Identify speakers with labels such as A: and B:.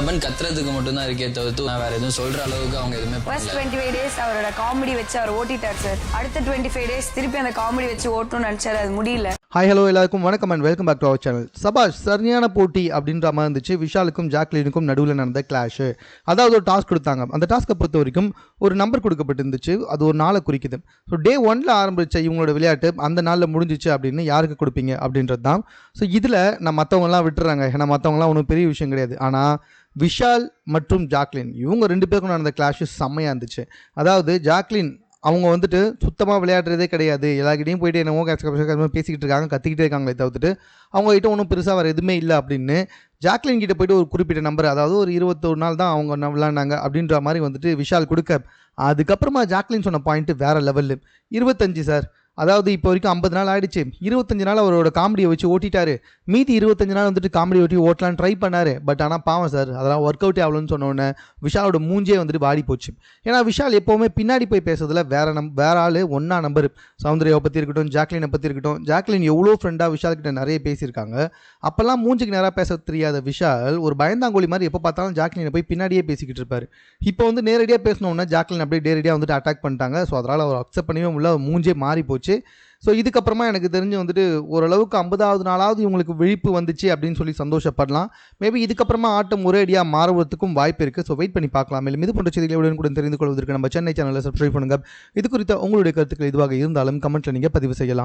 A: கபன் கத்துறதுக்கு மட்டும் தான் இருக்கே தவிர்த்து நான் வேற எதுவும் சொல்ற அளவுக்கு அவங்க எதுவுமே
B: ஃபர்ஸ்ட்
A: பண்ணல.
B: 25 டேஸ் அவரோட காமெடி வச்சு அவர் ஓட்டிட்டார் சார். அடுத்த 25 டேஸ் திருப்பி அந்த காமெடி வச்சு ஓட்டணும்னு நினைச்சாரு, அது முடியல.
C: ஹாய் ஹலோ எல்லாருக்கும் வணக்கம் and welcome back to our channel. சபாஷ், சரியான போட்டி அப்படின்ற மாதிரி இருந்துச்சு விஷாலுக்கும் ஜாக்லினுக்கும் நடுவில் நடந்த கிளாஷு. அதாவது ஒரு டாஸ்க் கொடுத்தாங்க. அந்த டாஸ்க்கை பொறுத்த வரைக்கும் ஒரு நம்பர் கொடுக்கப்பட்டிருந்துச்சு, அது ஒரு நாளை குறிக்குது. ஸோ டே 1ல் ஆரம்பித்த இவங்களோட விளையாட்டு அந்த நாளில் முடிஞ்சிச்சு அப்படின்னு யாருக்கு கொடுப்பீங்க அப்படின்றது தான். ஸோ இதில் நான் மற்றவங்கலாம் விட்டுறாங்க, ஏன்னா மற்றவங்களாம் ஒன்றும் பெரிய விஷயம் கிடையாது. ஆனால் விஷால் மற்றும் ஜாக்லின் இவங்க 2 பேருக்கும் நடந்த கிளாஷு செம்மையாக இருந்துச்சு. அதாவது ஜாக்லின் அவங்க வந்துட்டு சுத்தமாக விளையாடுறதே கிடையாது, எல்லாருக்கிட்டையும் போயிட்டு என்னவோ பேசிக்கிட்டு இருக்காங்க, கத்திக்கிட்டே இருக்காங்களே தவிர்த்துட்டு அவங்ககிட்ட ஒன்றும் பெருசாக வேறு எதுவுமே இல்லை அப்படின்னு ஜாக்லின் கிட்ட போயிட்டு ஒரு குறிப்பிட்ட நம்பர், அதாவது ஒரு 21 நாள் தான் அவங்க விளையாண்டாங்க அப்படின்ற மாதிரி வந்துட்டு விஷால் கொடுக்க, அதுக்கப்புறமா ஜாக்லின் சொன்ன பாயிண்ட்டு வேறு லெவலு. 25 சார், அதாவது இப்போ வரைக்கும் 50 நாள் ஆகிடுச்சு, 25 நாள் அவரோட காமெடியை வச்சு ஓட்டிட்டாரு. மீதி 25 நாள் வந்துட்டு காமெடி ஓட்டலான்னு ட்ரை பண்ணார். பட் ஆனால் பாவம் சார், அதெல்லாம் ஒர்க் அவுட்டே ஆகலன்னு சொன்னோன்னே விஷாலோட மூஞ்சே வந்துட்டு வாடி போச்சு. ஏன்னா விஷால் எப்போவுமே பின்னாடி போய் பேசுறதுல வேற ஆள் ஒன்றா நம்பர். சௌந்தர்யாவை பற்றி இருக்கட்டும், ஜாக்லினை பற்றி இருக்கட்டும், ஜாக்லின் எவ்வளோ ஃப்ரெண்டாக விஷால்கிட்ட நிறைய பேசியிருக்காங்க. அப்போல்லாம் மூஞ்சுக்கு நேராக பேச தெரியாத விஷால் ஒரு பயந்தாங்கோலி மாதிரி எப்போ பார்த்தாலும் ஜாக்லினை போய் பின்னாடியே பேசிக்கிட்டு இருப்பார். இப்போ வந்து நேரடியாக பேசணுன்னா ஜாக்லின் அப்படியே நேரடியாக வந்துட்டு அட்டாக் பண்ணிட்டாங்க. ஸோ அதனால் அவர் அக்செப்ட் பண்ணவே முடியல, மூஞ்சே மாறி போச்சு. ஸோ இதுக்கப்புறமா எனக்கு தெரிஞ்சு வந்துட்டு ஓரளவுக்கு 50வது நாளாவது இவங்களுக்கு விழிப்பு வந்துச்சு அப்படின்னு சொல்லி சந்தோஷப்படலாம். மேபி இதுக்கப்புறமா ஆட்டம் ஒரே அடியாக மாறுவதற்கும் வாய்ப்பு இருக்குது. ஸோ வெயிட் பண்ணி பார்க்கலாம். மேலும் இது போன்ற செய்திகளை உடனுக்குடன் தெரிந்து கொள்வதற்கு நம்ம சென்னை சேனலை சப்ஸ்கிரைப் பண்ணுங்கள். இது குறித்த உங்களுடைய கருத்துக்கள் எதுவாக இருந்தாலும் கமெண்ட்டில் நீங்கள் பதிவு செய்யலாம்.